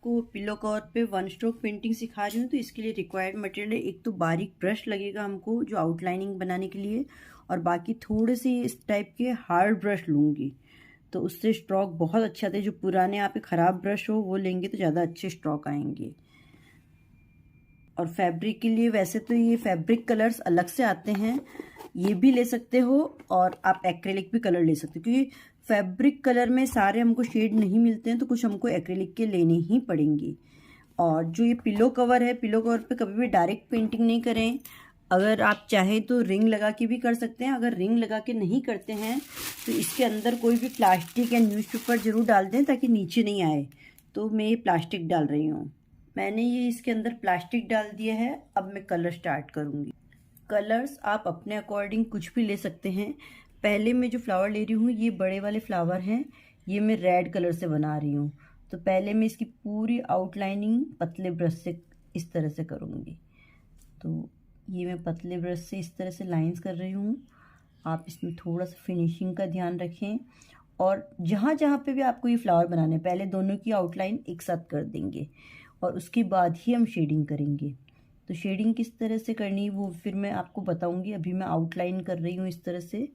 आपको pillow cover पे one stroke painting सिखा रही हूँ। तो इसके लिए रिक्वायर्ड मटेरियल है, एक तो बारीक ब्रश लगेगा हमको जो आउटलाइनिंग बनाने के लिए, और बाकी थोड़े से इस टाइप के हार्ड ब्रश लूँगी तो उससे स्ट्रोक बहुत अच्छे आते हैं। जो पुराने आपके ख़राब ब्रश हो वो लेंगे तो ज़्यादा अच्छे स्ट्रोक आएंगे। और फैब्रिक के लिए वैसे तो ये फैब्रिक कलर्स अलग से आते हैं, ये भी ले सकते हो, और आप एक्रेलिक भी कलर ले सकते हो, क्योंकि फैब्रिक कलर में सारे हमको शेड नहीं मिलते हैं तो कुछ हमको एक्रेलिक के लेने ही पड़ेंगे। और जो ये पिलो कवर है, पिलो कवर पे कभी भी डायरेक्ट पेंटिंग नहीं करें। अगर आप चाहें तो रिंग लगा के भी कर सकते हैं। अगर रिंग लगा के नहीं करते हैं तो इसके अंदर कोई भी प्लास्टिक या न्यूज़पेपर ज़रूर डाल दें ताकि नीचे नहीं आए। तो मैं ये प्लास्टिक डाल रही हूँ। मैंने ये इसके अंदर प्लास्टिक डाल दिया है। अब मैं कलर स्टार्ट करूँगी। कलर्स आप अपने अकॉर्डिंग कुछ भी ले सकते हैं। पहले मैं जो फ्लावर ले रही हूँ ये बड़े वाले फ्लावर हैं, ये मैं रेड कलर से बना रही हूँ। तो पहले मैं इसकी पूरी आउटलाइनिंग पतले ब्रश से इस तरह से करूँगी। तो ये मैं पतले ब्रश से इस तरह से लाइंस कर रही हूँ। आप इसमें थोड़ा सा फिनिशिंग का ध्यान रखें, और जहाँ जहाँ पे भी आपको ये फ्लावर बनाना है पहले दोनों की आउटलाइन एक साथ कर देंगे और उसके बाद ही हम शेडिंग करेंगे। तो शेडिंग किस तरह से करनी है वो फिर मैं आपको बताऊंगी। अभी मैं आउटलाइन कर रही हूँ इस तरह से।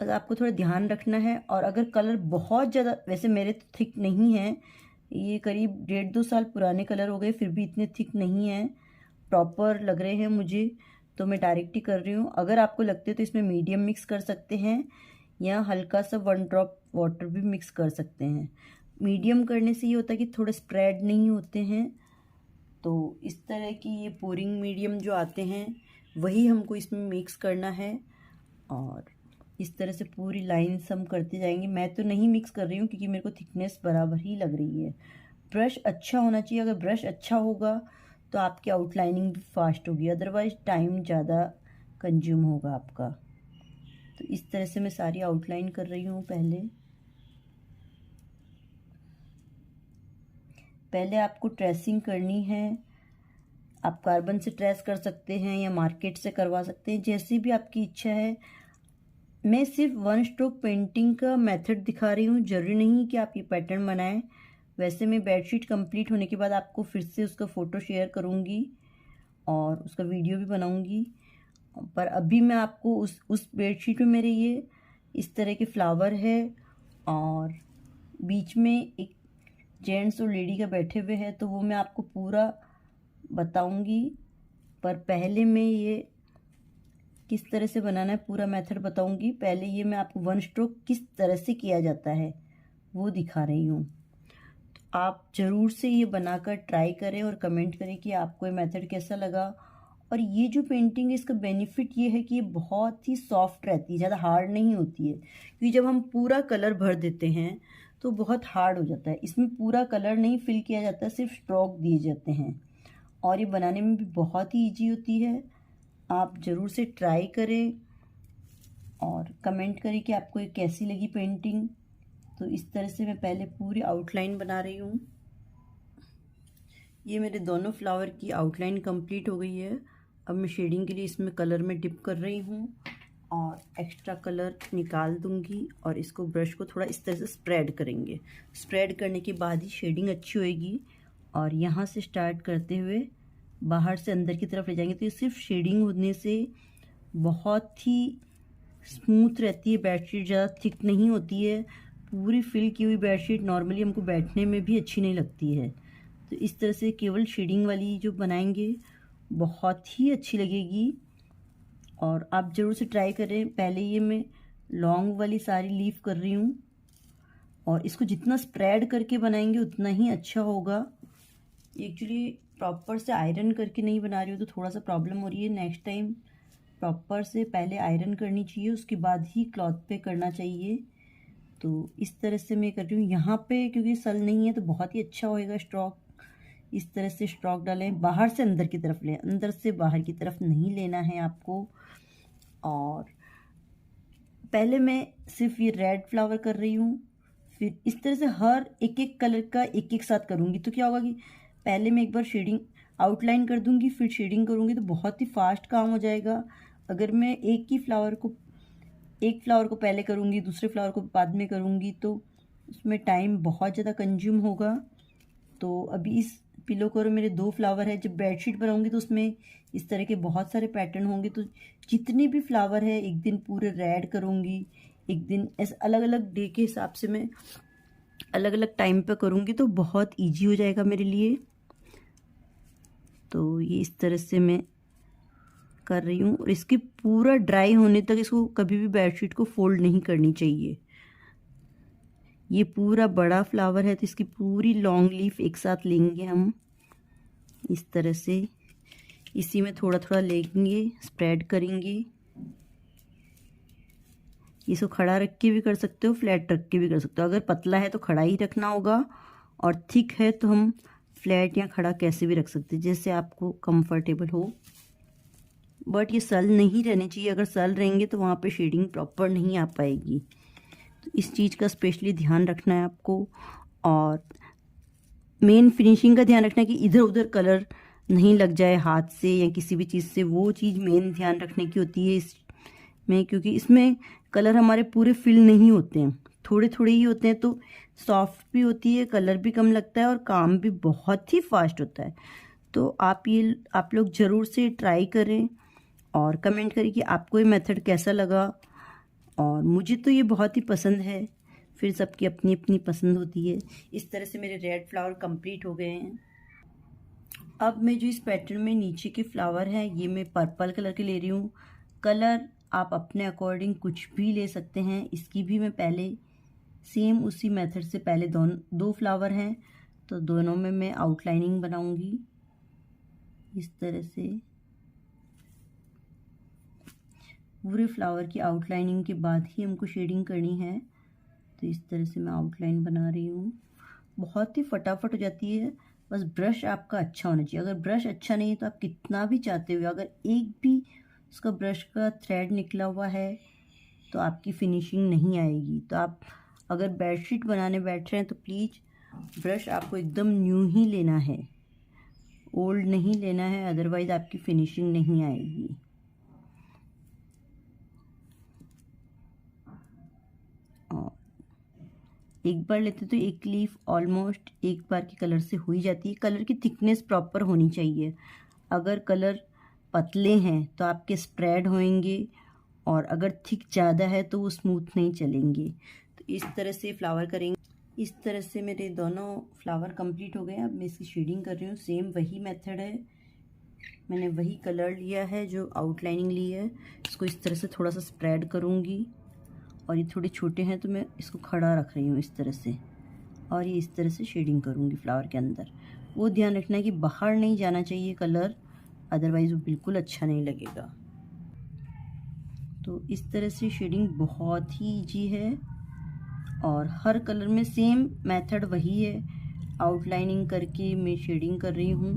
अगर आपको थोड़ा ध्यान रखना है, और अगर कलर बहुत ज़्यादा, वैसे मेरे तो थिक नहीं है, ये करीब 1.5-2 साल पुराने कलर हो गए फिर भी इतने थिक नहीं हैं, प्रॉपर लग रहे हैं मुझे, तो मैं डायरेक्ट ही कर रही हूँ। अगर आपको लगते तो इसमें मीडियम मिक्स कर सकते हैं या हल्का सा 1 ड्रॉप वाटर भी मिक्स कर सकते हैं। मीडियम करने से ये होता है कि थोड़े स्प्रेड नहीं होते हैं। तो इस तरह की ये पोरिंग मीडियम जो आते हैं वही हमको इसमें मिक्स करना है, और इस तरह से पूरी लाइन्स हम करते जाएंगे। मैं तो नहीं मिक्स कर रही हूँ क्योंकि मेरे को थिकनेस बराबर ही लग रही है। ब्रश अच्छा होना चाहिए। अगर ब्रश अच्छा होगा तो आपकी आउटलाइनिंग भी फास्ट होगी, अदरवाइज टाइम ज़्यादा कंज्यूम होगा आपका। तो इस तरह से मैं सारी आउटलाइन कर रही हूँ। पहले आपको ट्रेसिंग करनी है। आप कार्बन से ट्रेस कर सकते हैं या मार्केट से करवा सकते हैं, जैसी भी आपकी इच्छा है। मैं सिर्फ वन स्ट्रोक पेंटिंग का मेथड दिखा रही हूँ, ज़रूरी नहीं कि आप ये पैटर्न बनाएं। वैसे मैं बेडशीट कंप्लीट होने के बाद आपको फिर से उसका फ़ोटो शेयर करूँगी और उसका वीडियो भी बनाऊँगी। पर अभी मैं आपको उस बेडशीट में मेरे ये इस तरह के फ्लावर है और बीच में एक जेंट्स और लेडी का बैठे हुए हैं, तो वो मैं आपको पूरा बताऊंगी। पर पहले मैं ये किस तरह से बनाना है पूरा मेथड बताऊंगी। पहले ये मैं आपको वन स्ट्रोक किस तरह से किया जाता है वो दिखा रही हूँ। तो आप ज़रूर से ये बनाकर ट्राई करें और कमेंट करें कि आपको ये मेथड कैसा लगा। और ये जो पेंटिंग है इसका बेनिफिट ये है कि ये बहुत ही सॉफ्ट रहती है, ज़्यादा हार्ड नहीं होती है। क्योंकि जब हम पूरा कलर भर देते हैं तो बहुत हार्ड हो जाता है। इसमें पूरा कलर नहीं फिल किया जाता, सिर्फ स्ट्रोक दिए जाते हैं, और ये बनाने में भी बहुत ही ईजी होती है। आप ज़रूर से ट्राई करें और कमेंट करें कि आपको ये कैसी लगी पेंटिंग। तो इस तरह से मैं पहले पूरी आउटलाइन बना रही हूँ। ये मेरे दोनों फ्लावर की आउटलाइन कंप्लीट हो गई है। अब मैं शेडिंग के लिए इसमें कलर में डिप कर रही हूँ और एक्स्ट्रा कलर निकाल दूँगी, और इसको ब्रश को थोड़ा इस तरह से स्प्रेड करेंगे। स्प्रेड करने के बाद ही शेडिंग अच्छी होएगी। और यहाँ से स्टार्ट करते हुए बाहर से अंदर की तरफ ले जाएंगे। तो ये सिर्फ शेडिंग होने से बहुत ही स्मूथ रहती है बेडशीट, ज़्यादा थिक नहीं होती है। पूरी फिल की हुई बेडशीट नॉर्मली हमको बैठने में भी अच्छी नहीं लगती है। तो इस तरह से केवल शेडिंग वाली जो बनाएंगे बहुत ही अच्छी लगेगी, और आप ज़रूर से ट्राई करें। पहले ये मैं लॉन्ग वाली सारी लीफ कर रही हूँ, और इसको जितना स्प्रेड करके बनाएंगे उतना ही अच्छा होगा। एक्चुअली प्रॉपर से आयरन करके नहीं बना रही हूँ तो थोड़ा सा प्रॉब्लम हो रही है। नेक्स्ट टाइम प्रॉपर से पहले आयरन करनी चाहिए, उसके बाद ही क्लॉथ पे करना चाहिए। तो इस तरह से मैं कर रही हूँ। यहाँ पे क्योंकि सल नहीं है तो बहुत ही अच्छा होएगा स्ट्रोक। इस तरह से स्ट्रोक डालें, बाहर से अंदर की तरफ लें, अंदर से बाहर की तरफ नहीं लेना है आपको। और पहले मैं सिर्फ ये रेड फ्लावर कर रही हूँ, फिर इस तरह से हर एक एक कलर का एक एक साथ करूँगी। तो क्या होगा कि पहले मैं एक बार शेडिंग आउटलाइन कर दूँगी फिर शेडिंग करूँगी, तो बहुत ही फास्ट काम हो जाएगा। अगर मैं एक ही फ्लावर को एक फ्लावर को पहले करूँगी, दूसरे फ्लावर को बाद में करूँगी, तो उसमें टाइम बहुत ज़्यादा कंज्यूम होगा। तो अभी इस पिलो कवर मेरे 2 फ्लावर है। जब बेडशीट बनाऊँगी तो उसमें इस तरह के बहुत सारे पैटर्न होंगे, तो जितने भी फ्लावर है एक दिन पूरे रेड करूँगी, एक दिन ऐसे अलग अलग डे के हिसाब से मैं अलग अलग टाइम पे करूँगी, तो बहुत ईजी हो जाएगा मेरे लिए। तो ये इस तरह से मैं कर रही हूँ, और इसके पूरा ड्राई होने तक इसको कभी भी बेडशीट को फोल्ड नहीं करनी चाहिए। ये पूरा बड़ा फ्लावर है तो इसकी पूरी लॉन्ग लीफ एक साथ लेंगे हम इस तरह से, इसी में थोड़ा थोड़ा लेंगे, स्प्रेड करेंगे। इसको खड़ा रख के भी कर सकते हो, फ्लैट रख के भी कर सकते हो। अगर पतला है तो खड़ा ही रखना होगा, और थिक है तो हम फ्लैट या खड़ा कैसे भी रख सकते हैं, जैसे आपको कंफर्टेबल हो। बट ये सल नहीं रहने चाहिए, अगर सल रहेंगे तो वहाँ पे शेडिंग प्रॉपर नहीं आ पाएगी। तो इस चीज़ का स्पेशली ध्यान रखना है आपको, और मेन फिनिशिंग का ध्यान रखना है कि इधर उधर कलर नहीं लग जाए हाथ से या किसी भी चीज़ से। वो चीज़ मेन ध्यान रखने की होती है इसमें, क्योंकि इसमें कलर हमारे पूरे फिल नहीं होते हैं, थोड़े थोड़े ही होते हैं, तो सॉफ्ट भी होती है, कलर भी कम लगता है और काम भी बहुत ही फास्ट होता है। तो आप लोग ज़रूर से ट्राई करें और कमेंट करें कि आपको ये मेथड कैसा लगा। और मुझे तो ये बहुत ही पसंद है, फिर सबकी अपनी अपनी पसंद होती है। इस तरह से मेरे रेड फ्लावर कंप्लीट हो गए हैं। अब मैं जो इस पैटर्न में नीचे के फ्लावर हैं ये मैं पर्पल कलर के ले रही हूँ। कलर आप अपने अकॉर्डिंग कुछ भी ले सकते हैं। इसकी भी मैं पहले सेम उसी मेथड से पहले दो फ्लावर हैं तो दोनों में मैं आउटलाइनिंग बनाऊंगी इस तरह से। पूरे फ्लावर की आउटलाइनिंग के बाद ही हमको शेडिंग करनी है। तो इस तरह से मैं आउटलाइन बना रही हूँ। बहुत ही फटाफट हो जाती है, बस ब्रश आपका अच्छा होना चाहिए। अगर ब्रश अच्छा नहीं है तो आप कितना भी चाहते हुए अगर एक भी उसका ब्रश का थ्रेड निकला हुआ है तो आपकी फिनिशिंग नहीं आएगी। तो आप अगर बेडशीट बनाने बैठ रहे हैं तो प्लीज़ ब्रश आपको एकदम न्यू ही लेना है, ओल्ड नहीं लेना है, अदरवाइज़ आपकी फिनिशिंग नहीं आएगी। एक बार लेते तो एक लीफ ऑलमोस्ट एक बार के कलर से हो ही जाती है। कलर की थिकनेस प्रॉपर होनी चाहिए। अगर कलर पतले हैं तो आपके स्प्रेड होंगे, और अगर थिक ज़्यादा है तो वो स्मूथ नहीं चलेंगे। तो इस तरह से फ्लावर करेंगे। इस तरह से मेरे दोनों फ्लावर कंप्लीट हो गए। अब मैं इसकी शेडिंग कर रही हूँ। सेम वही मेथड है, मैंने वही कलर लिया है जो आउटलाइनिंग ली है। इसको इस तरह से थोड़ा सा स्प्रेड करूँगी, और ये थोड़े छोटे हैं तो मैं इसको खड़ा रख रही हूँ इस तरह से, और ये इस तरह से शेडिंग करूँगी फ्लावर के अंदर। वो ध्यान रखना है कि बाहर नहीं जाना चाहिए कलर, अदरवाइज़ वो बिल्कुल अच्छा नहीं लगेगा। तो इस तरह से शेडिंग बहुत ही ईजी है, और हर कलर में सेम मेथड वही है। आउटलाइनिंग करके मैं शेडिंग कर रही हूँ।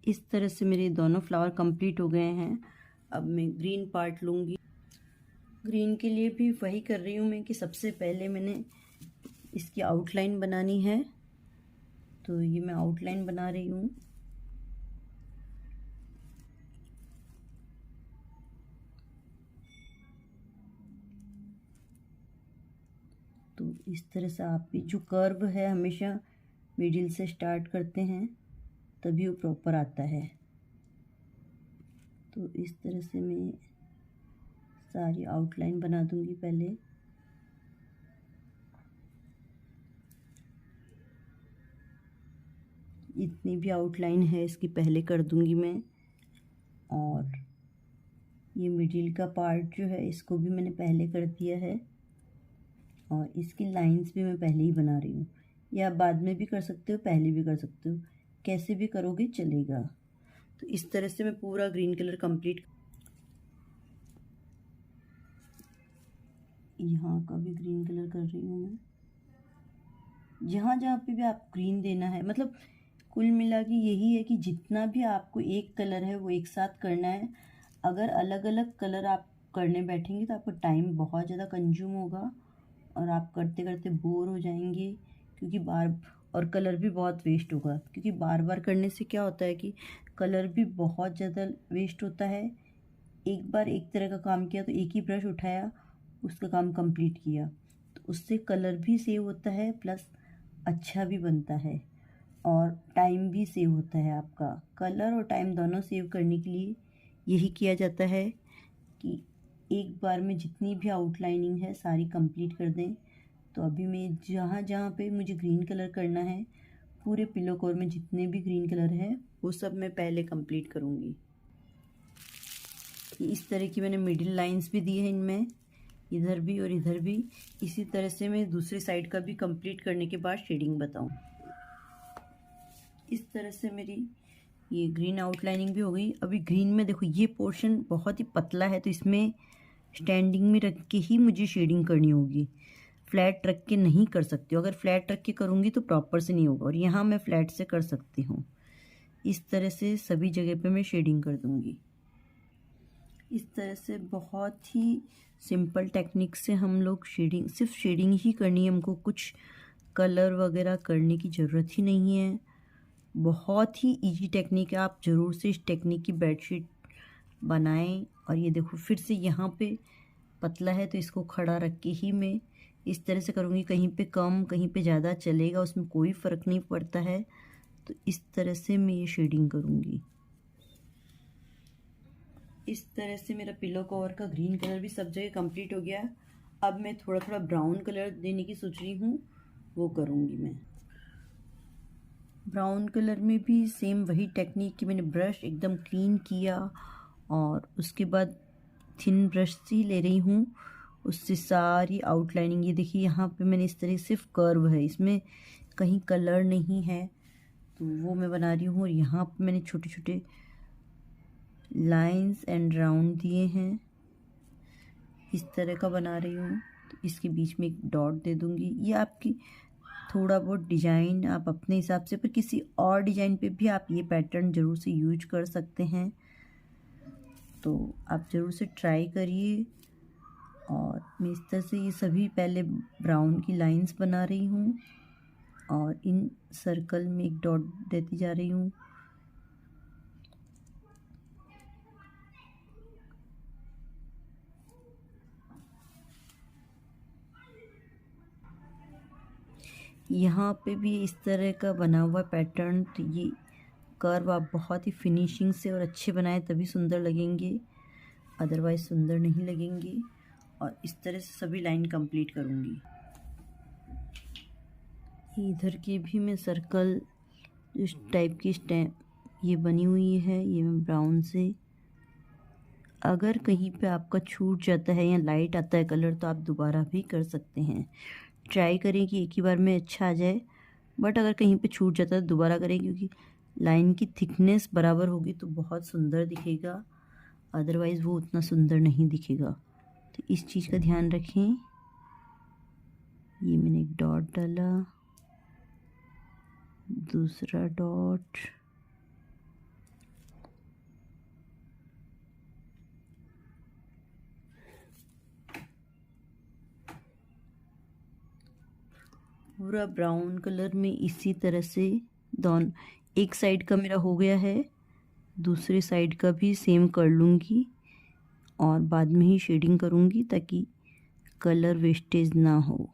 इस तरह से मेरे दोनों फ्लावर कंप्लीट हो गए हैं। अब मैं ग्रीन पार्ट लूँगी। ग्रीन के लिए भी वही कर रही हूँ मैं कि सबसे पहले मैंने इसकी आउटलाइन बनानी है। तो ये मैं आउटलाइन बना रही हूँ। तो इस तरह से आप भी जो कर्व है हमेशा मिडिल से स्टार्ट करते हैं तभी वो प्रॉपर आता है। तो इस तरह से मैं सारी आउटलाइन बना दूंगी पहले। इतनी भी आउटलाइन है इसकी पहले कर दूंगी मैं। और ये मिडिल का पार्ट जो है इसको भी मैंने पहले कर दिया है, और इसकी लाइंस भी मैं पहले ही बना रही हूँ। या आप बाद में भी कर सकते हो, पहले भी कर सकते हो, कैसे भी करोगे चलेगा। तो इस तरह से मैं पूरा ग्रीन कलर कंप्लीट, यहाँ का भी ग्रीन कलर कर रही हूँ मैं। जहाँ जहाँ पे भी आप ग्रीन देना है, मतलब कुल मिला के यही है कि जितना भी आपको एक कलर है वो एक साथ करना है। अगर अलग अलग कलर आप करने बैठेंगे तो आपका टाइम बहुत ज़्यादा कंज्यूम होगा, और आप करते करते बोर हो जाएंगे, क्योंकि और कलर भी बहुत वेस्ट होगा। क्योंकि बार बार करने से क्या होता है कि कलर भी बहुत ज़्यादा वेस्ट होता है, एक बार एक तरह का काम किया तो एक ही ब्रश उठाया, उसका काम कंप्लीट किया, तो उससे कलर भी सेव होता है प्लस अच्छा भी बनता है और टाइम भी सेव होता है आपका। कलर और टाइम दोनों सेव करने के लिए यही किया जाता है कि एक बार में जितनी भी आउटलाइनिंग है सारी कंप्लीट कर दें। तो अभी मैं जहाँ जहाँ पे मुझे ग्रीन कलर करना है, पूरे पिलो कवर में जितने भी ग्रीन कलर है वो सब मैं पहले कंप्लीट करूँगी। इस तरह की मैंने मिडिल लाइंस भी दी है इनमें, इधर भी और इधर भी। इसी तरह से मैं दूसरी साइड का भी कंप्लीट करने के बाद शेडिंग बताऊँ। इस तरह से मेरी ये ग्रीन आउटलाइनिंग भी हो गई। अभी ग्रीन में देखो ये पोर्शन बहुत ही पतला है, तो इसमें स्टैंडिंग में रख के ही मुझे शेडिंग करनी होगी, फ्लैट रख के नहीं कर सकती हूँ। अगर फ्लैट रख के करूँगी तो प्रॉपर से नहीं होगा, और यहाँ मैं फ्लैट से कर सकती हूँ। इस तरह से सभी जगह पे मैं शेडिंग कर दूँगी। इस तरह से बहुत ही सिंपल टेक्निक से हम लोग शेडिंग, सिर्फ शेडिंग ही करनी है हमको, कुछ कलर वगैरह करने की ज़रूरत ही नहीं है। बहुत ही इजी टेक्निक है, आप ज़रूर से इस टेक्निक की बेडशीट बनाएं। और ये देखो फिर से यहाँ पे पतला है तो इसको खड़ा रख के ही मैं इस तरह से करूँगी। कहीं पे कम कहीं पे ज़्यादा चलेगा, उसमें कोई फ़र्क नहीं पड़ता है। तो इस तरह से मैं ये शेडिंग करूँगी। इस तरह से मेरा पिलो कवर का ग्रीन कलर भी सब जगह कंप्लीट हो गया। अब मैं थोड़ा थोड़ा ब्राउन कलर देने की सोच रही हूँ, वो करूँगी मैं। ब्राउन कलर में भी सेम वही टेक्निक कि मैंने ब्रश एकदम क्लीन किया और उसके बाद थिन ब्रश से ले रही हूँ, उससे सारी आउटलाइनिंग, ये देखिए यहाँ पे मैंने इस तरह सिर्फ कर्व है, इसमें कहीं कलर नहीं है, तो वो मैं बना रही हूँ। और यहाँ पे मैंने छोटे छोटे लाइंस एंड राउंड दिए हैं, इस तरह का बना रही हूँ। तो इसके बीच में एक डॉट दे दूँगी। ये आपकी थोड़ा बहुत डिज़ाइन आप अपने हिसाब से, पर किसी और डिज़ाइन पे भी आप ये पैटर्न ज़रूर से यूज कर सकते हैं, तो आप ज़रूर से ट्राई करिए। और मैं इस तरह से ये सभी पहले ब्राउन की लाइंस बना रही हूँ और इन सर्कल में एक डॉट देती जा रही हूँ। यहाँ पे भी इस तरह का बना हुआ पैटर्न, तो ये कर्व आप बहुत ही फिनिशिंग से और अच्छे बनाए तभी सुंदर लगेंगे, अदरवाइज सुंदर नहीं लगेंगे। और इस तरह से सभी लाइन कंप्लीट करूँगी। इधर की भी मैं सर्कल इस टाइप की स्टैम्प ये बनी हुई है, ये मैं ब्राउन से, अगर कहीं पे आपका छूट जाता है या लाइट आता है कलर तो आप दोबारा भी कर सकते हैं। ट्राई करें कि एक ही बार में अच्छा आ जाए, बट अगर कहीं पे छूट जाता है तो दोबारा करें, क्योंकि लाइन की थिकनेस बराबर होगी तो बहुत सुंदर दिखेगा, अदरवाइज़ वो उतना सुंदर नहीं दिखेगा। तो इस चीज़ का ध्यान रखें। ये मैंने एक डॉट डाला, दूसरा डॉट, पूरा ब्राउन कलर में इसी तरह से दोनों, एक साइड का मेरा हो गया है, दूसरे साइड का भी सेम कर लूँगी और बाद में ही शेडिंग करूँगी ताकि कलर वेस्टेज ना हो।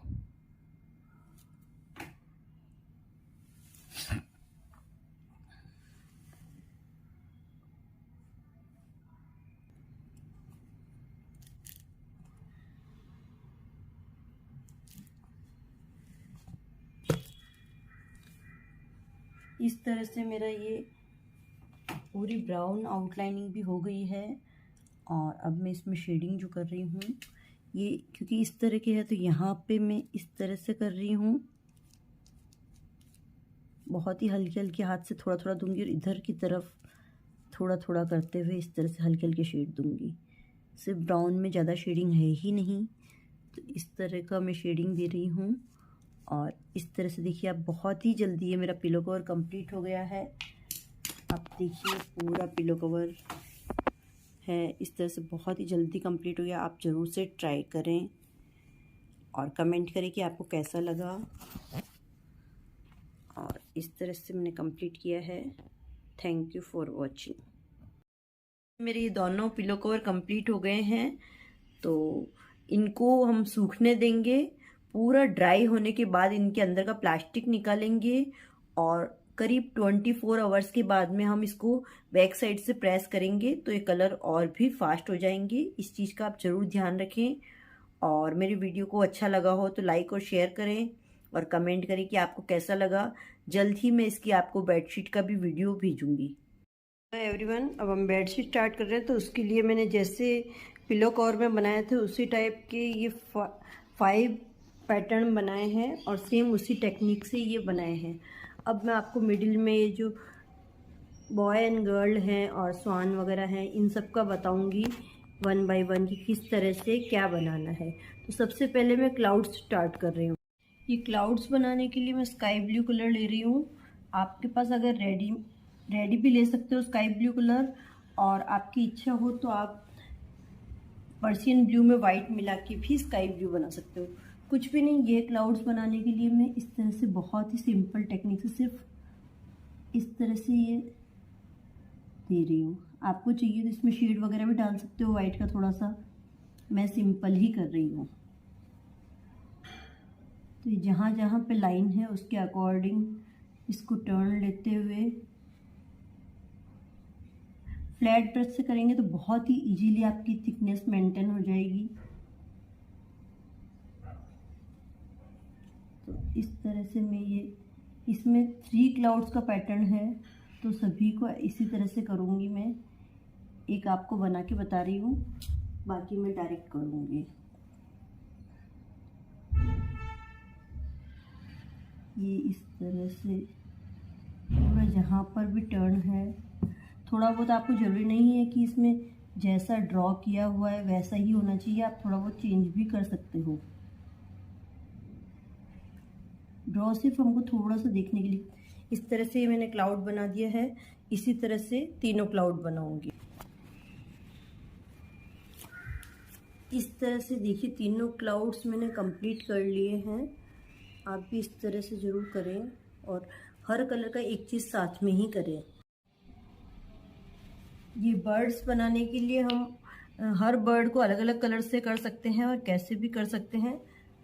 इस तरह से मेरा ये पूरी ब्राउन आउटलाइनिंग भी हो गई है। और अब मैं इसमें शेडिंग जो कर रही हूँ, ये क्योंकि इस तरह के है तो यहाँ पे मैं इस तरह से कर रही हूँ, बहुत ही हल्के हल्के हाथ से थोड़ा थोड़ा दूंगी और इधर की तरफ थोड़ा थोड़ा करते हुए इस तरह से हल्के हल्के शेड दूंगी। सिर्फ ब्राउन में ज़्यादा शेडिंग है ही नहीं, तो इस तरह का मैं शेडिंग दे रही हूँ। और इस तरह से देखिए आप, बहुत ही जल्दी ये मेरा पिलो कवर कंप्लीट हो गया है। आप देखिए पूरा पिलो कवर है, इस तरह से बहुत ही जल्दी कंप्लीट हो गया। आप ज़रूर से ट्राई करें और कमेंट करें कि आपको कैसा लगा। और इस तरह से मैंने कंप्लीट किया है। Thank you for watching. मेरे ये दोनों पिलो कवर कंप्लीट हो गए हैं, तो इनको हम सूखने देंगे। पूरा ड्राई होने के बाद इनके अंदर का प्लास्टिक निकालेंगे और करीब 24 आवर्स के बाद में हम इसको बैक साइड से प्रेस करेंगे तो ये कलर और भी फास्ट हो जाएंगे। इस चीज़ का आप ज़रूर ध्यान रखें। और मेरी वीडियो को अच्छा लगा हो तो लाइक और शेयर करें और कमेंट करें कि आपको कैसा लगा। जल्द ही मैं इसकी आपको बेडशीट का भी वीडियो भेजूंगी। एवरीवन, अब हम बेडशीट स्टार्ट कर रहे हैं। तो उसके लिए मैंने जैसे पिलो कवर में बनाए थे उसी टाइप के ये 5 पैटर्न बनाए हैं और सेम उसी टेक्निक से ये बनाए हैं। अब मैं आपको मिडिल में ये जो बॉय एंड गर्ल हैं और स्वान वगैरह हैं इन सब का बताऊंगी 1 बाय 1 कि किस तरह से क्या बनाना है। तो सबसे पहले मैं क्लाउड्स स्टार्ट कर रही हूँ। ये क्लाउड्स बनाने के लिए मैं स्काई ब्लू कलर ले रही हूँ। आपके पास अगर रेडी भी ले सकते हो स्काई ब्लू कलर, और आपकी इच्छा हो तो आप पर्सियन ब्लू में वाइट मिला के भी स्काई ब्लू बना सकते हो। कुछ भी नहीं, ये क्लाउड्स बनाने के लिए मैं इस तरह से बहुत ही सिंपल टेक्निक से सिर्फ इस तरह से ये दे रही हूँ। आपको चाहिए तो इसमें शेड वगैरह भी डाल सकते हो वाइट का थोड़ा सा, मैं सिंपल ही कर रही हूँ। तो जहाँ जहाँ पे लाइन है उसके अकॉर्डिंग इसको टर्न लेते हुए फ्लैट ब्रश से करेंगे तो बहुत ही इजीली आपकी थिकनेस मेंटेन हो जाएगी। तो इस तरह से मैं ये इसमें 3 क्लाउड्स का पैटर्न है तो सभी को इसी तरह से करूँगी। मैं एक आपको बना के बता रही हूँ, बाकी मैं डायरेक्ट करूँगी। ये इस तरह से पूरा जहाँ पर भी टर्न है, थोड़ा बहुत आपको ज़रूरी नहीं है कि इसमें जैसा ड्रॉ किया हुआ है वैसा ही होना चाहिए, आप थोड़ा बहुत चेंज भी कर सकते हो। ड्रॉ सिर्फ हमको थोड़ा सा देखने के लिए। इस तरह से मैंने क्लाउड बना दिया है, इसी तरह से तीनों क्लाउड बनाऊंगी। इस तरह से देखिए तीनों क्लाउड्स मैंने कंप्लीट कर लिए हैं। आप भी इस तरह से ज़रूर करें और हर कलर का एक चीज़ साथ में ही करें। ये बर्ड्स बनाने के लिए हम हर बर्ड को अलग अलग कलर से कर सकते हैं और कैसे भी कर सकते हैं।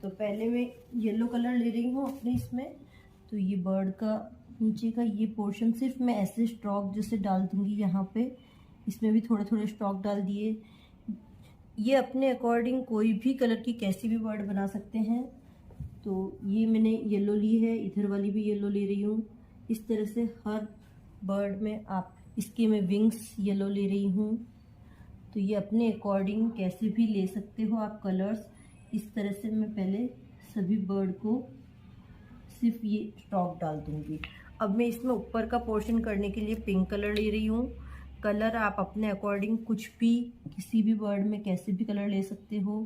तो पहले मैं येलो कलर ले रही हूँ अपने इसमें। तो ये बर्ड का नीचे का ये पोर्शन सिर्फ मैं ऐसे स्ट्रोक जैसे डाल दूँगी यहाँ पे। इसमें भी थोड़े थोड़े स्ट्रोक डाल दिए। ये अपने अकॉर्डिंग कोई भी कलर की कैसी भी बर्ड बना सकते हैं। तो ये मैंने येलो ली है, इधर वाली भी येलो ले रही हूँ। इस तरह से हर बर्ड में आप इसके मैं विंग्स येलो ले रही हूँ। तो ये अपने अकॉर्डिंग कैसे भी ले सकते हो आप कलर्स। इस तरह से मैं पहले सभी बर्ड को सिर्फ ये स्ट्रोक डाल दूँगी। अब मैं इसमें ऊपर का पोर्शन करने के लिए पिंक कलर ले रही हूँ। कलर आप अपने अकॉर्डिंग कुछ भी किसी भी बर्ड में कैसे भी कलर ले सकते हो।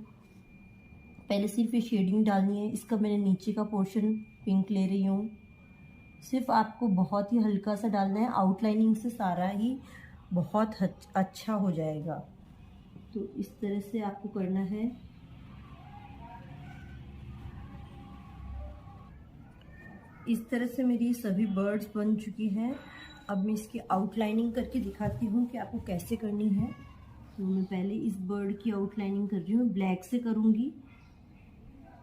पहले सिर्फ ये शेडिंग डालनी है। इसका मैंने नीचे का पोर्शन पिंक ले रही हूँ। सिर्फ आपको बहुत ही हल्का सा डालना है, आउटलाइनिंग से सारा ही बहुत अच्छा हो जाएगा। तो इस तरह से आपको करना है। इस तरह से मेरी सभी बर्ड्स बन चुकी हैं। अब मैं इसकी आउटलाइनिंग करके दिखाती हूँ कि आपको कैसे करनी है। तो मैं पहले इस बर्ड की आउटलाइनिंग कर रही हूँ, ब्लैक से करूँगी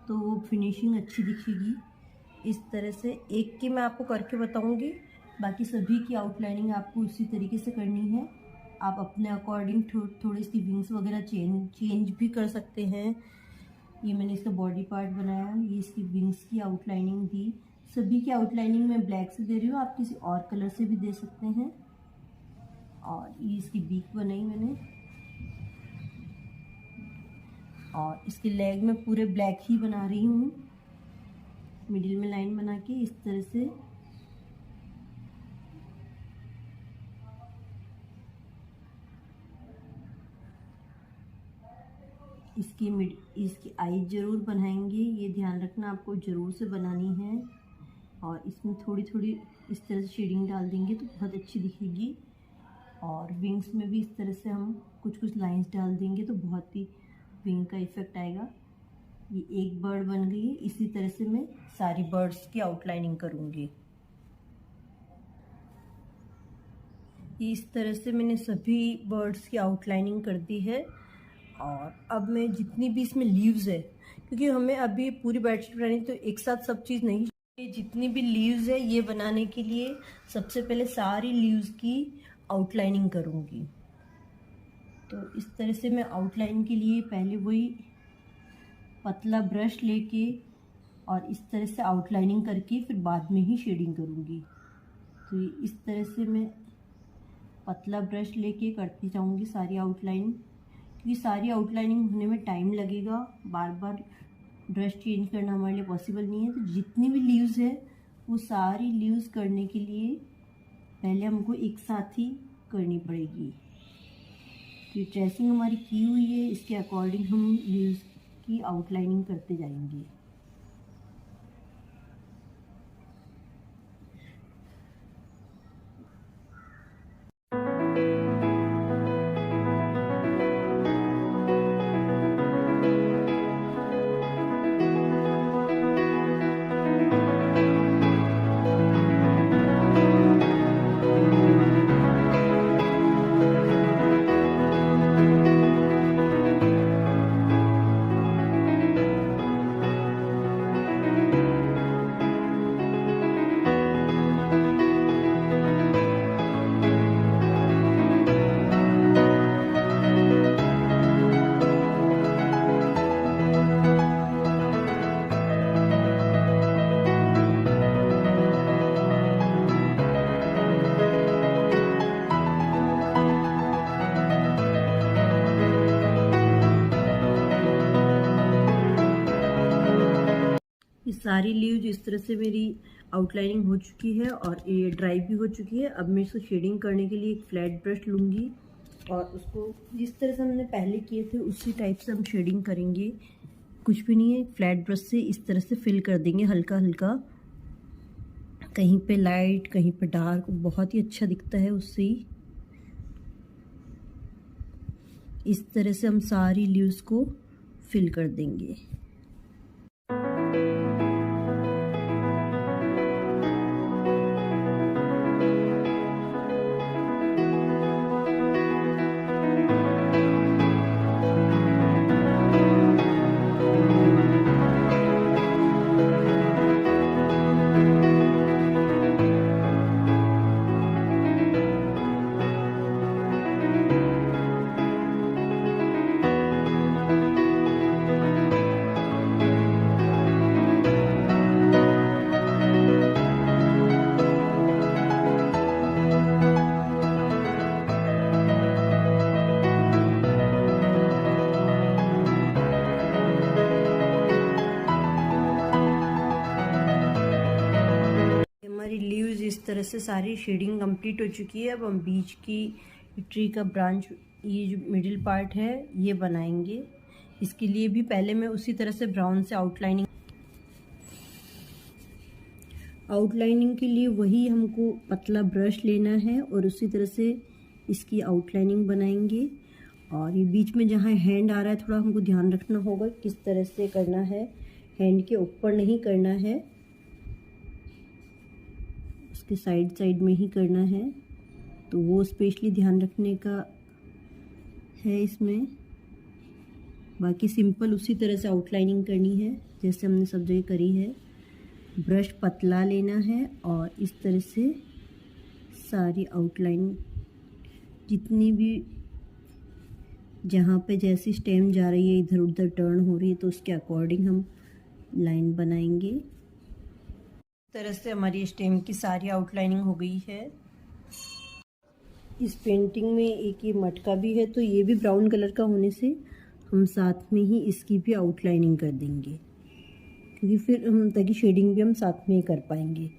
तो वो फिनिशिंग अच्छी दिखेगी। इस तरह से एक की मैं आपको करके बताऊंगी, बाकी सभी की आउटलाइनिंग आपको उसी तरीके से करनी है। आप अपने अकॉर्डिंग थोड़ी सी विंग्स वगैरह चेंज भी कर सकते हैं। ये मैंने इसका बॉडी पार्ट बनाया, ये इसकी विंग्स की आउटलाइनिंग दी। सभी की आउटलाइनिंग मैं ब्लैक से दे रही हूँ, आप किसी और कलर से भी दे सकते हैं। और ये इसकी बीक बनाई मैंने, और इसके लेग में पूरे ब्लैक ही बना रही हूँ। मिडिल में लाइन बना के इस तरह से इसकी आई जरूर बनाएंगे, ये ध्यान रखना आपको जरूर से बनानी है। और इसमें थोड़ी थोड़ी इस तरह से शेडिंग डाल देंगे तो बहुत अच्छी दिखेगी। और विंग्स में भी इस तरह से हम कुछ कुछ लाइंस डाल देंगे तो बहुत ही विंग का इफेक्ट आएगा। ये एक बर्ड बन गई है। इसी तरह से मैं सारी बर्ड्स की आउटलाइनिंग करूँगी। इस तरह से मैंने सभी बर्ड्स की आउटलाइनिंग कर दी है। और अब मैं जितनी भी इसमें लीव्स है, क्योंकि हमें अभी पूरी बेडशीट बनानी तो एक साथ सब चीज़ नहीं, जितनी भी लीव्स है ये बनाने के लिए सबसे पहले सारी लीव्स की आउटलाइनिंग करूँगी। तो इस तरह से मैं आउटलाइन के लिए पहले वही पतला ब्रश लेके और इस तरह से आउटलाइनिंग करके फिर बाद में ही शेडिंग करूँगी। तो इस तरह से मैं पतला ब्रश लेके करती जाऊँगी सारी आउटलाइन, क्योंकि सारी आउटलाइनिंग होने में टाइम लगेगा, बार बार ब्रश चेंज करना हमारे लिए पॉसिबल नहीं है। तो जितनी भी लीव्स है वो सारी लीव्स करने के लिए पहले हमको एक साथ ही करनी पड़ेगी। तो ट्रेसिंग हमारी की हुई है, इसके अकॉर्डिंग हम लीव्स की आउटलाइनिंग करते जाएंगे। ये सारी लीव्स इस तरह से मेरी आउटलाइनिंग हो चुकी है और ये ड्राई भी हो चुकी है। अब मैं इसको शेडिंग करने के लिए एक फ्लैट ब्रश लूँगी और उसको जिस तरह से हमने पहले किए थे उसी टाइप से हम शेडिंग करेंगे। कुछ भी नहीं है, फ्लैट ब्रश से इस तरह से फिल कर देंगे हल्का हल्का, कहीं पे लाइट कहीं पे डार्क, बहुत ही अच्छा दिखता है उससे ही। इस तरह से हम सारी लीव्स को फिल कर देंगे। इस तरह से सारी शेडिंग कंप्लीट हो चुकी है। अब हम बीच की ट्री का ब्रांच, ये जो मिडिल पार्ट है ये बनाएंगे। इसके लिए भी पहले मैं उसी तरह से ब्राउन से आउटलाइनिंग के लिए वही हमको पतला ब्रश लेना है और उसी तरह से इसकी आउटलाइनिंग बनाएंगे। और ये बीच में जहाँ हैंड आ रहा है थोड़ा हमको ध्यान रखना होगा किस तरह से करना है, हैंड के ऊपर नहीं करना है, उसके साइड में ही करना है। तो वो स्पेशली ध्यान रखने का है इसमें। बाकी सिंपल उसी तरह से आउटलाइनिंग करनी है जैसे हमने सब जगह करी है। ब्रश पतला लेना है और इस तरह से सारी आउटलाइन जितनी भी जहाँ पे जैसी स्टेम जा रही है इधर उधर टर्न हो रही है तो उसके अकॉर्डिंग हम लाइन बनाएंगे। इस तरह से हमारी स्टेम की सारी आउटलाइनिंग हो गई है। इस पेंटिंग में एक ये मटका भी है तो ये भी ब्राउन कलर का होने से हम साथ में ही इसकी भी आउटलाइनिंग कर देंगे, क्योंकि फिर हम ताकि शेडिंग भी हम साथ में ही कर पाएंगे।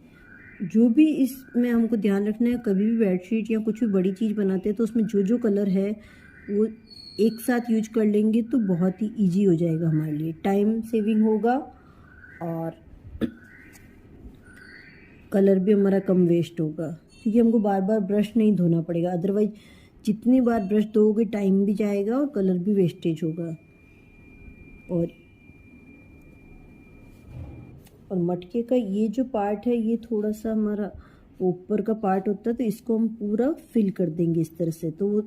जो भी इसमें हमको ध्यान रखना है, कभी भी बेडशीट या कुछ भी बड़ी चीज़ बनाते हैं तो उसमें जो जो कलर है वो एक साथ यूज कर लेंगे तो बहुत ही ईजी हो जाएगा हमारे लिए, टाइम सेविंग होगा और कलर भी हमारा कम वेस्ट होगा, क्योंकि हमको बार बार ब्रश नहीं धोना पड़ेगा। अदरवाइज जितनी बार ब्रश धोगे टाइम भी जाएगा और कलर भी वेस्टेज होगा। और मटके का ये जो पार्ट है ये थोड़ा सा हमारा ऊपर का पार्ट होता है, तो इसको हम पूरा फिल कर देंगे इस तरह से। तो वो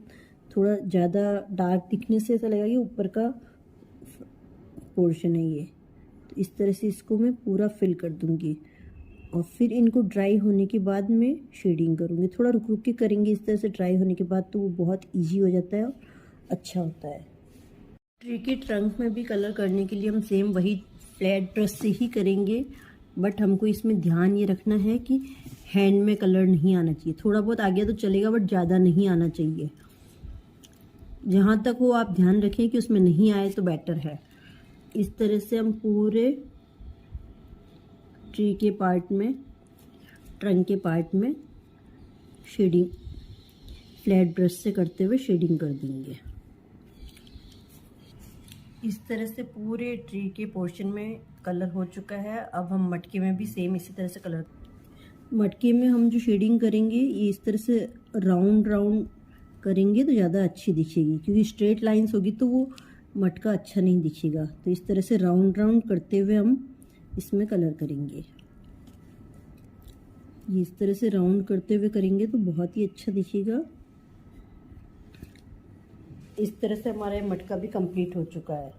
थोड़ा ज़्यादा डार्क दिखने से ऐसा लगेगा कि ऊपर का पोर्शन है ये। तो इस तरह से इसको मैं पूरा फिल कर दूंगी और फिर इनको ड्राई होने के बाद मैं शेडिंग करूँगी। थोड़ा रुक रुक के करेंगे इस तरह से ड्राई होने के बाद, तो वो बहुत ईजी हो जाता है और अच्छा होता है। ट्री के ट्रंक में भी कलर करने के लिए हम सेम वही फ्लैट ब्रश से ही करेंगे, बट हमको इसमें ध्यान ये रखना है कि हैंड में कलर नहीं आना चाहिए। थोड़ा बहुत आ गया तो चलेगा, बट ज़्यादा नहीं आना चाहिए। जहाँ तक हो आप ध्यान रखें कि उसमें नहीं आए तो बेटर है। इस तरह से हम पूरे ट्री के पार्ट में, ट्रंक के पार्ट में शेडिंग फ्लैट ब्रश से करते हुए शेडिंग कर देंगे। इस तरह से पूरे ट्री के पोर्शन में कलर हो चुका है। अब हम मटके में भी सेम इसी तरह से कलर, मटके में हम जो शेडिंग करेंगे ये इस तरह से राउंड राउंड करेंगे तो ज़्यादा अच्छी दिखेगी, क्योंकि स्ट्रेट लाइंस होगी तो वो मटका अच्छा नहीं दिखेगा। तो इस तरह से राउंड राउंड करते हुए हम इसमें कलर करेंगे। ये इस तरह से राउंड करते हुए करेंगे तो बहुत ही अच्छा दिखेगा। इस तरह से हमारा मटका भी कंप्लीट हो चुका है।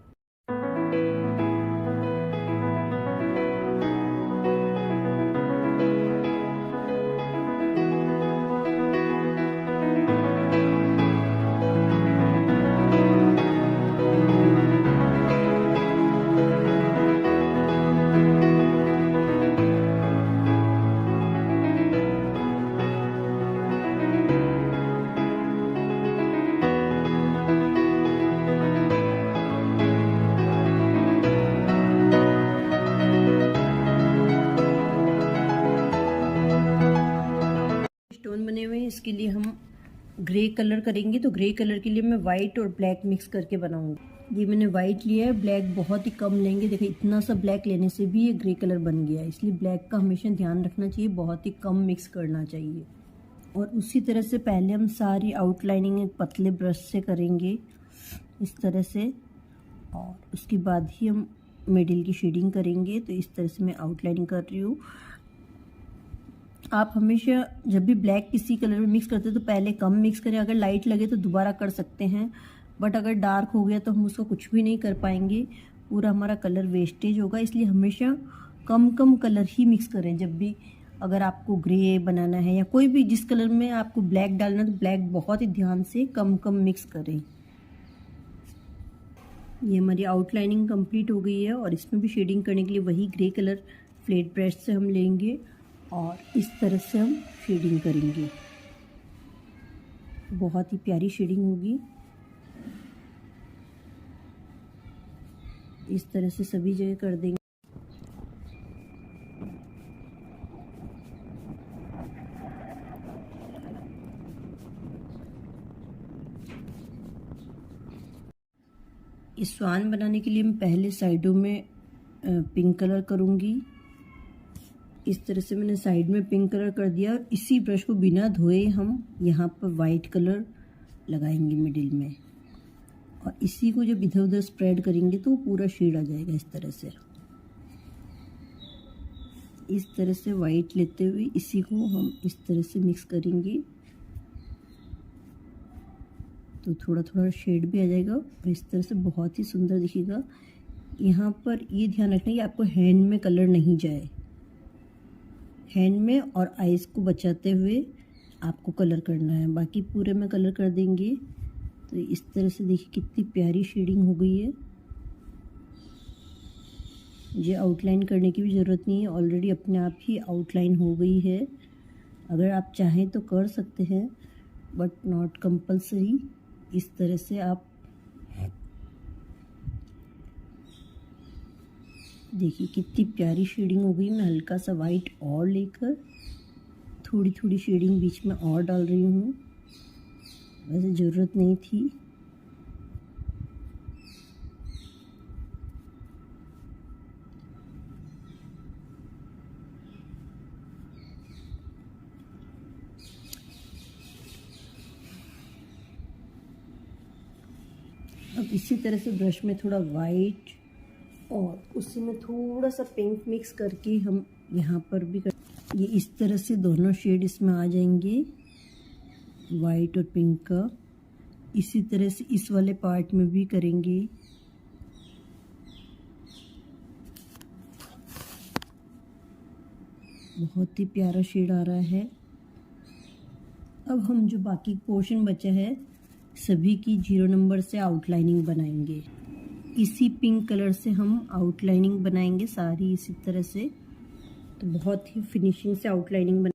स्टोन बने हुए हैं, इसके लिए हम ग्रे कलर करेंगे। तो ग्रे कलर के लिए मैं वाइट और ब्लैक मिक्स करके बनाऊंगी। ये मैंने वाइट लिया है, ब्लैक बहुत ही कम लेंगे। देखिए इतना सा ब्लैक लेने से भी ये ग्रे कलर बन गया है, इसलिए ब्लैक का हमेशा ध्यान रखना चाहिए, बहुत ही कम मिक्स करना चाहिए। और उसी तरह से पहले हम सारी आउटलाइनिंग एक पतले ब्रश से करेंगे इस तरह से, और उसके बाद ही हम मिडिल की शेडिंग करेंगे। तो इस तरह से मैं आउटलाइनिंग कर रही हूँ। आप हमेशा जब भी ब्लैक किसी कलर में मिक्स करते हैं तो पहले कम मिक्स करें, अगर लाइट लगे तो दोबारा कर सकते हैं, बट अगर डार्क हो गया तो हम उसको कुछ भी नहीं कर पाएंगे, पूरा हमारा कलर वेस्टेज होगा। इसलिए हमेशा कम कम कलर ही मिक्स करें। जब भी अगर आपको ग्रे बनाना है या कोई भी जिस कलर में आपको ब्लैक डालना है तो ब्लैक बहुत ही ध्यान से कम कम मिक्स करें। ये हमारी आउटलाइनिंग कंप्लीट हो गई है और इसमें भी शेडिंग करने के लिए वही ग्रे कलर फ्लैट ब्रश से हम लेंगे और इस तरह से हम शेडिंग करेंगे। बहुत ही प्यारी शेडिंग होगी। इस तरह से सभी जगह कर देंगे। इस स्वान बनाने के लिए मैं पहले साइडों में पिंक कलर करूँगी। इस तरह से मैंने साइड में पिंक कलर कर दिया और इसी ब्रश को बिना धोए हम यहाँ पर वाइट कलर लगाएंगे मिडिल में, और इसी को जब इधर उधर स्प्रेड करेंगे तो पूरा शेड आ जाएगा। इस तरह से वाइट लेते हुए इसी को हम इस तरह से मिक्स करेंगे तो थोड़ा थोड़ा शेड भी आ जाएगा और इस तरह से बहुत ही सुंदर दिखेगा। यहाँ पर ये ध्यान रखना कि आपको हैंड में कलर नहीं जाए, हैंड में और आइज़ को बचाते हुए आपको कलर करना है। बाकी पूरे में कलर कर देंगे। तो इस तरह से देखिए कितनी प्यारी शेडिंग हो गई है। ये आउटलाइन करने की भी ज़रूरत नहीं है, ऑलरेडी अपने आप ही आउटलाइन हो गई है। अगर आप चाहें तो कर सकते हैं, बट नॉट कंपल्सरी। इस तरह से आप देखिए कितनी प्यारी शेडिंग हो गई। मैं हल्का सा वाइट और लेकर थोड़ी थोड़ी शेडिंग बीच में और डाल रही हूँ, वैसे ज़रूरत नहीं थी। अब इसी तरह से ब्रश में थोड़ा वाइट और उसी में थोड़ा सा पिंक मिक्स करके हम यहाँ पर भी ये इस तरह से दोनों शेड इसमें आ जाएंगे, वाइट और पिंक का। इसी तरह से इस वाले पार्ट में भी करेंगे। बहुत ही प्यारा शेड आ रहा है। अब हम जो बाकी पोर्शन बचा है सभी की 0 नंबर से आउटलाइनिंग बनाएंगे। इसी पिंक कलर से हम आउटलाइनिंग बनाएंगे सारी इसी तरह से, तो बहुत ही फिनिशिंग से आउटलाइनिंग बना।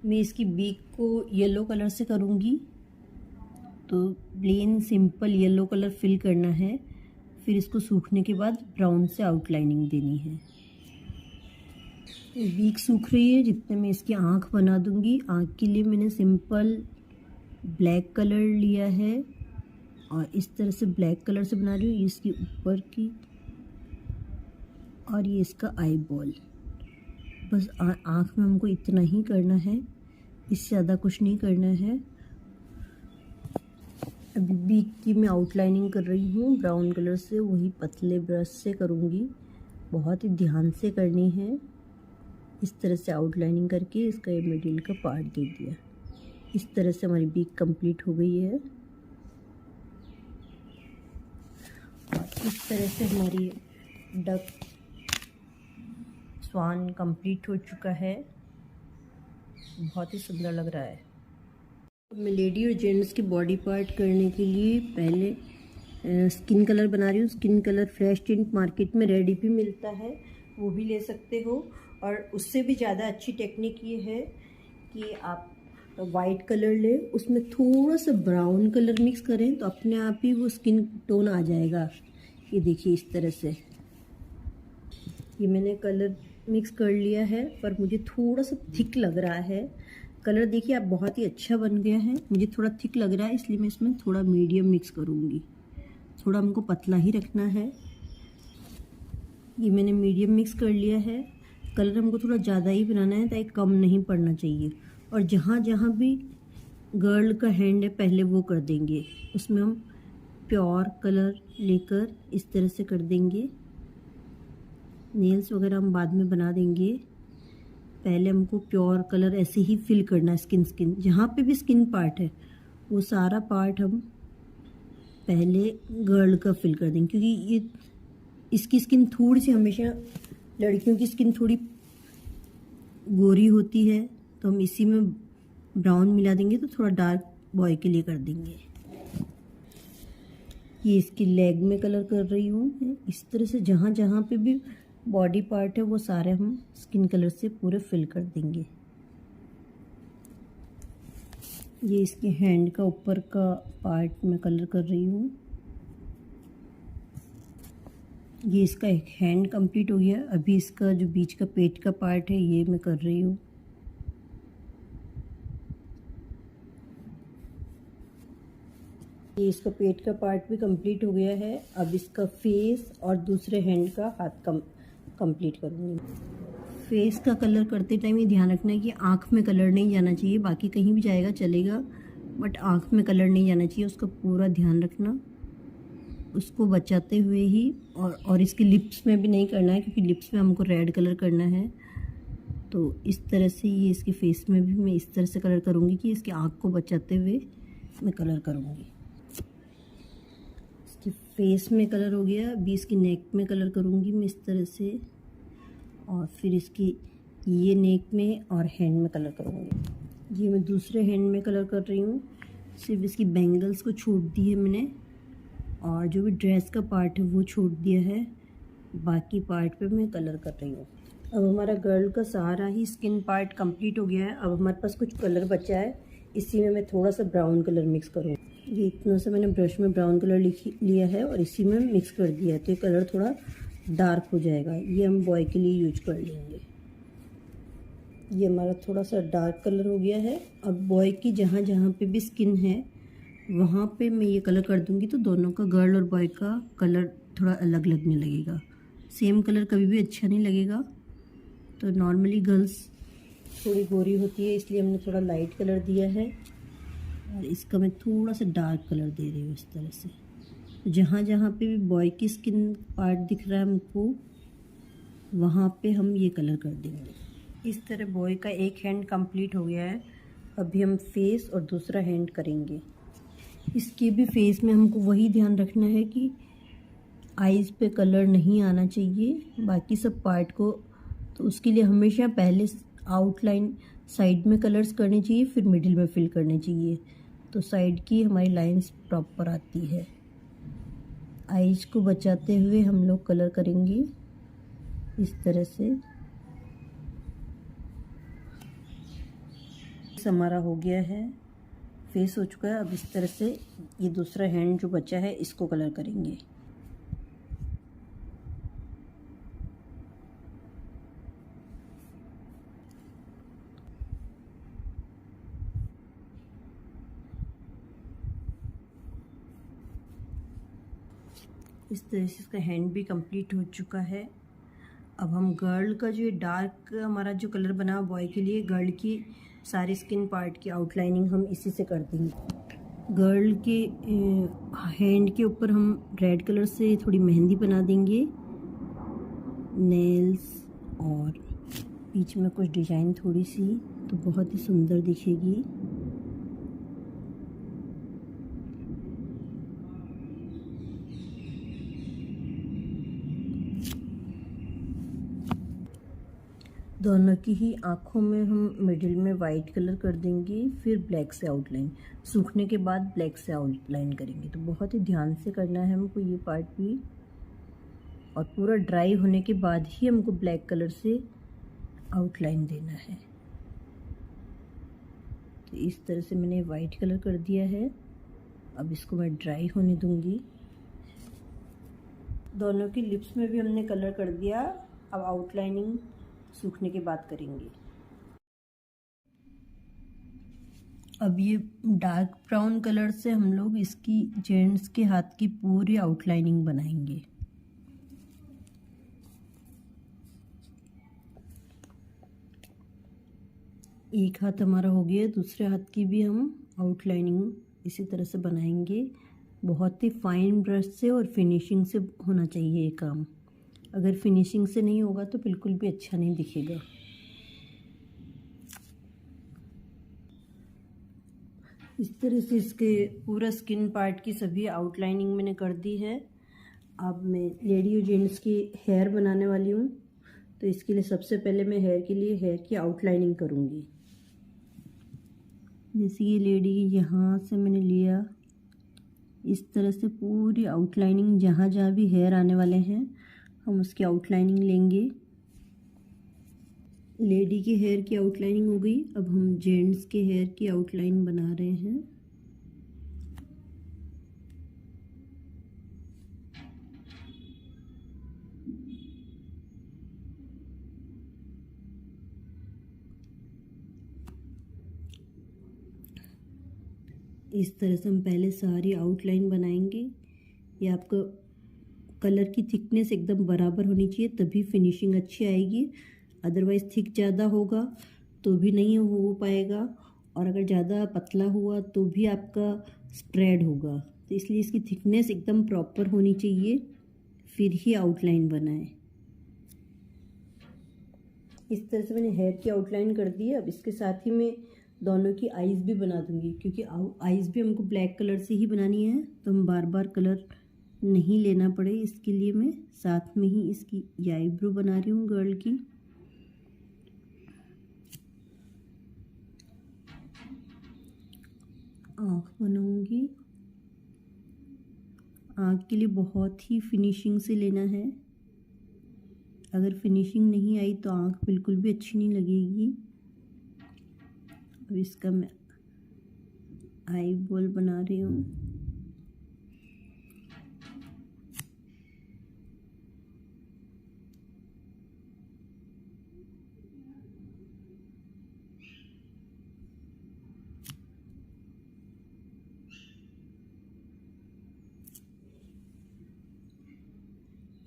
मैं इसकी बीक को येलो कलर से करूँगी, तो plain simple yellow colour fill करना है। फिर इसको सूखने के बाद ब्राउन से आउटलाइनिंग देनी है। बीक सूख रही है, जितने में इसकी आँख बना दूँगी। आँख के लिए मैंने सिंपल ब्लैक कलर लिया है और इस तरह से ब्लैक कलर से बना रही हूँ। इसकी ऊपर की और ये इसका आई बॉल। बस आँख में हमको इतना ही करना है, इससे ज़्यादा कुछ नहीं करना है। अभी बीक की मैं आउटलाइनिंग कर रही हूँ ब्राउन कलर से, वही पतले ब्रश से करूँगी। बहुत ही ध्यान से करनी है। इस तरह से आउटलाइनिंग करके इसका ये मिडिल का पार्ट दे दिया। इस तरह से हमारी बीक कंप्लीट हो गई है। और इस तरह से हमारी डक स्वान कंप्लीट हो चुका है। बहुत ही सुंदर लग रहा है। मैं लेडी और जेंट्स की बॉडी पार्ट करने के लिए पहले स्किन कलर बना रही हूँ। Skin colour fresh tint market में रेडी भी मिलता है, वो भी ले सकते हो। और उससे भी ज़्यादा अच्छी टेक्निक ये है कि आप वाइट कलर ले, उसमें थोड़ा सा ब्राउन कलर मिक्स करें तो अपने आप ही वो स्किन टोन आ जाएगा। ये देखिए इस तरह से ये मैंने कलर मिक्स कर लिया है, पर मुझे थोड़ा सा थिक लग रहा है कलर। देखिए आप बहुत ही अच्छा बन गया है, मुझे थोड़ा थिक लग रहा है, इसलिए मैं इसमें थोड़ा मीडियम मिक्स करूँगी। थोड़ा हमको पतला ही रखना है। ये मैंने मीडियम मिक्स कर लिया है। कलर हमको थोड़ा ज़्यादा ही बनाना है ताकि कम नहीं पड़ना चाहिए। और जहाँ जहाँ भी गर्ल का हैंड है पहले वो कर देंगे, उसमें हम प्योर कलर लेकर इस तरह से कर देंगे। नेल्स वगैरह हम बाद में बना देंगे, पहले हमको प्योर कलर ऐसे ही फिल करना है। स्किन जहाँ पे भी स्किन पार्ट है वो सारा पार्ट हम पहले गर्ल का फिल कर देंगे, क्योंकि ये इसकी स्किन थोड़ी सी, हमेशा लड़कियों की स्किन थोड़ी गोरी होती है, तो हम इसी में ब्राउन मिला देंगे तो थोड़ा डार्क बॉय के लिए कर देंगे। ये इसकी लेग में कलर कर रही हूँ। इस तरह से जहाँ जहाँ पे भी बॉडी पार्ट है वो सारे हम स्किन कलर से पूरे फिल कर देंगे। ये इसके हैंड का ऊपर का पार्ट में कलर कर रही हूँ। ये इसका एक हैंड कंप्लीट हो गया। अभी इसका जो बीच का पेट का पार्ट है ये मैं कर रही हूँ। ये इसका पेट का पार्ट भी कंप्लीट हो गया है। अब इसका फेस और दूसरे हैंड का हाथ कंप्लीट करूँगी। फेस का कलर करते टाइम ये ध्यान रखना है कि आँख में कलर नहीं जाना चाहिए, बाकी कहीं भी जाएगा चलेगा, बट आँख में कलर नहीं जाना चाहिए, उसका पूरा ध्यान रखना, उसको बचाते हुए ही। और इसके लिप्स में भी नहीं करना है, क्योंकि लिप्स में हमको रेड कलर करना है, तो इस तरह से ये इसके फेस में भी मैं इस तरह से कलर करूँगी कि इसकी आँख को बचाते हुए मैं कलर करूँगी। इसके फेस में कलर हो गया, अभी इसकी नेक में कलर करूँगी मैं इस तरह से, और फिर इसकी ये नेक में और हैंड में कलर करूँगी। ये मैं दूसरे हैंड में कलर कर रही हूँ, सिर्फ इसकी बैंगल्स को छोड़ दी है मैंने, और जो भी ड्रेस का पार्ट है वो छोड़ दिया है, बाकी पार्ट पे मैं कलर कर रही हूँ। अब हमारा गर्ल का सारा ही स्किन पार्ट कंप्लीट हो गया है। अब हमारे पास कुछ कलर बचा है, इसी में मैं थोड़ा सा ब्राउन कलर मिक्स करूँ। ये इतना सा मैंने ब्रश में ब्राउन कलर लिया है और इसी में मिक्स कर दिया है, तो ये कलर थोड़ा डार्क हो जाएगा। ये हम बॉय के लिए यूज कर लेंगे। ये हमारा थोड़ा सा डार्क कलर हो गया है। अब बॉय की जहाँ जहाँ पे भी स्किन है वहाँ पे मैं ये कलर कर दूँगी, तो दोनों का, गर्ल और बॉय का कलर थोड़ा अलग लगने लगेगा। सेम कलर कभी भी अच्छा नहीं लगेगा। तो नॉर्मली गर्ल्स थोड़ी गोरी होती है, इसलिए हमने थोड़ा लाइट कलर दिया है, और इसका मैं थोड़ा सा डार्क कलर दे रही हूँ इस तरह से। तो जहाँ जहाँ पे भी बॉय की स्किन पार्ट दिख रहा है हमको, वहाँ पे हम ये कलर कर देंगे। इस तरह बॉय का एक हैंड कंप्लीट हो गया है। अभी हम फेस और दूसरा हैंड करेंगे। इसके भी फेस में हमको वही ध्यान रखना है कि आईज़ पे कलर नहीं आना चाहिए, बाकी सब पार्ट को। तो उसके लिए हमेशा पहले आउटलाइन साइड में कलर्स करने चाहिए, फिर मिडिल में फिल करने चाहिए, तो साइड की हमारी लाइंस प्रॉपर आती है। आईज को बचाते हुए हम लोग कलर करेंगे इस तरह से। हमारा हो गया है, फेस हो चुका है। अब इस तरह से ये दूसरा हैंड जो बचा है इसको कलर करेंगे। इस तरह से इसका हैंड भी कंप्लीट हो चुका है। अब हम गर्ल का जो डार्क हमारा जो कलर बना बॉय के लिए, गर्ल की सारी स्किन पार्ट की आउटलाइनिंग हम इसी से कर देंगे। गर्ल के हैंड के ऊपर हम रेड कलर से थोड़ी मेहंदी बना देंगे, नेल्स और बीच में कुछ डिजाइन थोड़ी सी, तो बहुत ही सुंदर दिखेगी। दोनों की ही आँखों में हम मिडिल में वाइट कलर कर देंगे, फिर ब्लैक से आउटलाइन, सूखने के बाद ब्लैक से आउटलाइन करेंगे। तो बहुत ही ध्यान से करना है हमको ये पार्ट भी, और पूरा ड्राई होने के बाद ही हमको ब्लैक कलर से आउटलाइन देना है। तो इस तरह से मैंने वाइट कलर कर दिया है। अब इसको मैं ड्राई होने दूंगी। दोनों की लिप्स में भी हमने कलर कर दिया। अब आउटलाइनिंग सूखने के बाद करेंगे। अब ये डार्क ब्राउन कलर से हम लोग इसकी जेंट्स के हाथ की पूरी आउटलाइनिंग बनाएंगे। एक हाथ हमारा हो गया, दूसरे हाथ की भी हम आउटलाइनिंग इसी तरह से बनाएंगे। बहुत ही फाइन ब्रश से और फिनिशिंग से होना चाहिए ये काम। अगर फिनिशिंग से नहीं होगा तो बिल्कुल भी अच्छा नहीं दिखेगा। इस तरह से इसके पूरा स्किन पार्ट की सभी आउटलाइनिंग मैंने कर दी है। अब मैं लेडी और जेंट्स की हेयर बनाने वाली हूँ। तो इसके लिए सबसे पहले मैं हेयर के लिए हेयर की आउटलाइनिंग करूँगी। जैसे ये लेडी यहाँ से मैंने लिया, इस तरह से पूरी आउटलाइनिंग जहाँ जहाँ भी हेयर आने वाले हैं हम उसकी आउटलाइनिंग लेंगे। लेडी के हेयर की आउटलाइनिंग हो गई। अब हम जेंट्स के हेयर की आउटलाइन बना रहे हैं। इस तरह से हम पहले सारी आउटलाइन बनाएंगे। ये आपका कलर की थिकनेस एकदम बराबर होनी चाहिए, तभी फिनिशिंग अच्छी आएगी। अदरवाइज़ थिक ज़्यादा होगा तो भी नहीं हो पाएगा, और अगर ज़्यादा पतला हुआ तो भी आपका स्प्रेड होगा। तो इसलिए इसकी थिकनेस एकदम प्रॉपर होनी चाहिए, फिर ही आउटलाइन बनाएं। इस तरह से मैंने हेयर की आउटलाइन कर दी है। अब इसके साथ ही मैं दोनों की आईज़ भी बना दूंगी, क्योंकि आईज़ भी हमको ब्लैक कलर से ही बनानी है, तो हम बार बार कलर नहीं लेना पड़े, इसके लिए मैं साथ में ही इसकी आईब्रो बना रही हूँ गर्ल की। आँख बनाऊंगी। आँख के लिए बहुत ही फिनिशिंग से लेना है, अगर फिनिशिंग नहीं आई तो आँख बिल्कुल भी अच्छी नहीं लगेगी। अब इसका मैं आई बॉल बना रही हूँ।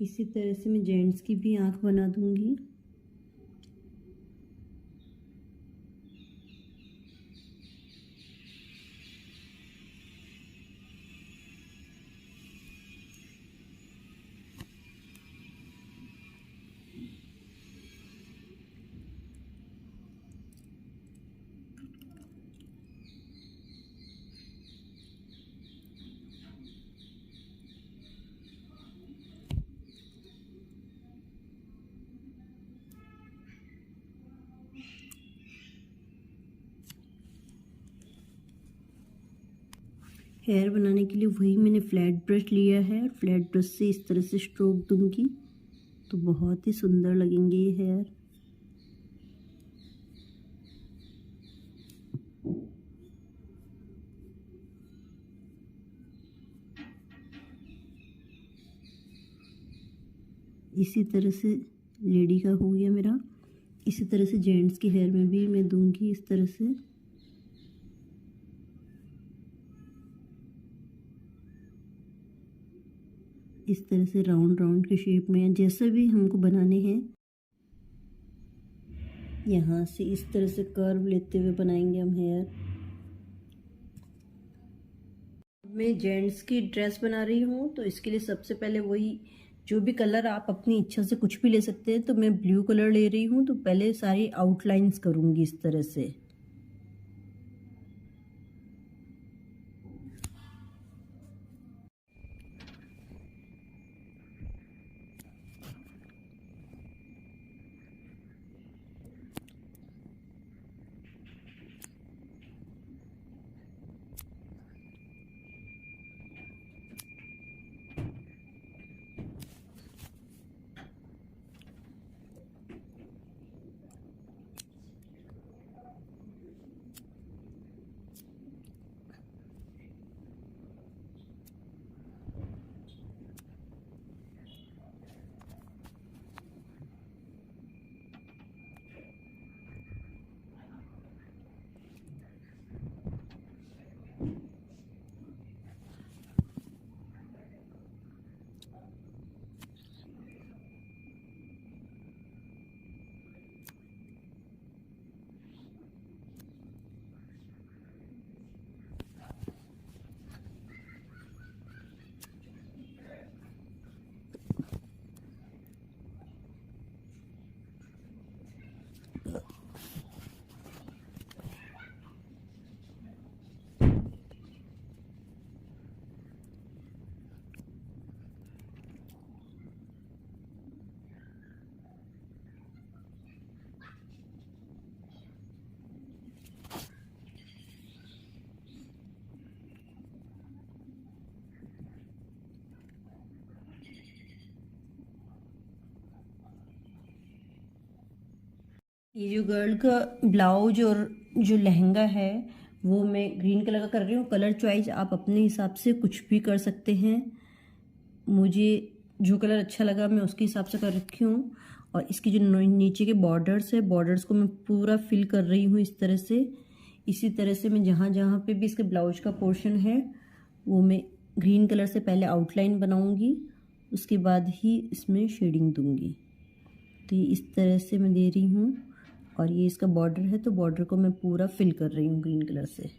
इसी तरह से मैं जेंट्स की भी आँख बना दूंगी। हेयर बनाने के लिए वही मैंने फ्लैट ब्रश लिया है, और फ्लैट ब्रश से इस तरह से स्ट्रोक दूंगी तो बहुत ही सुंदर लगेंगे ये हेयर। इसी तरह से लेडी का हो गया मेरा। इसी तरह से जेंट्स के हेयर में भी मैं दूंगी इस तरह से। इस तरह से राउंड राउंड के शेप में, जैसे भी हमको बनाने हैं, यहाँ से इस तरह से कर्व लेते हुए बनाएंगे हम हेयर। मैं जेंट्स की ड्रेस बना रही हूँ, तो इसके लिए सबसे पहले वही जो भी कलर, आप अपनी इच्छा से कुछ भी ले सकते हैं, तो मैं ब्लू कलर ले रही हूँ। तो पहले सारी आउटलाइंस करूँगी इस तरह से। ये जो गर्ल का ब्लाउज और जो लहंगा है वो मैं ग्रीन कलर का कर रही हूँ। कलर चॉइस आप अपने हिसाब से कुछ भी कर सकते हैं, मुझे जो कलर अच्छा लगा मैं उसके हिसाब से कर रखी हूँ। और इसकी जो नीचे के बॉर्डर्स है, बॉर्डर्स को मैं पूरा फिल कर रही हूँ इस तरह से। इसी तरह से मैं जहाँ जहाँ पे भी इसके ब्लाउज का पोर्शन है वो मैं ग्रीन कलर से पहले आउटलाइन बनाऊँगी, उसके बाद ही इसमें शेडिंग दूँगी। तो ये इस तरह से मैं दे रही हूँ। और ये इसका बॉर्डर है, तो बॉर्डर को मैं पूरा फिल कर रही हूँ ग्रीन कलर से।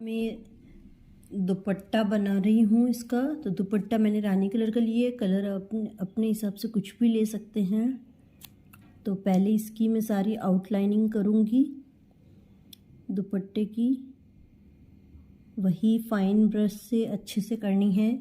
मैं दुपट्टा बना रही हूँ इसका। तो दुपट्टा मैंने रानी कलर का लिया है, कलर अपने हिसाब से कुछ भी ले सकते हैं। तो पहले इसकी मैं सारी आउटलाइनिंग करूँगी दुपट्टे की, वही फाइन ब्रश से अच्छे से करनी है।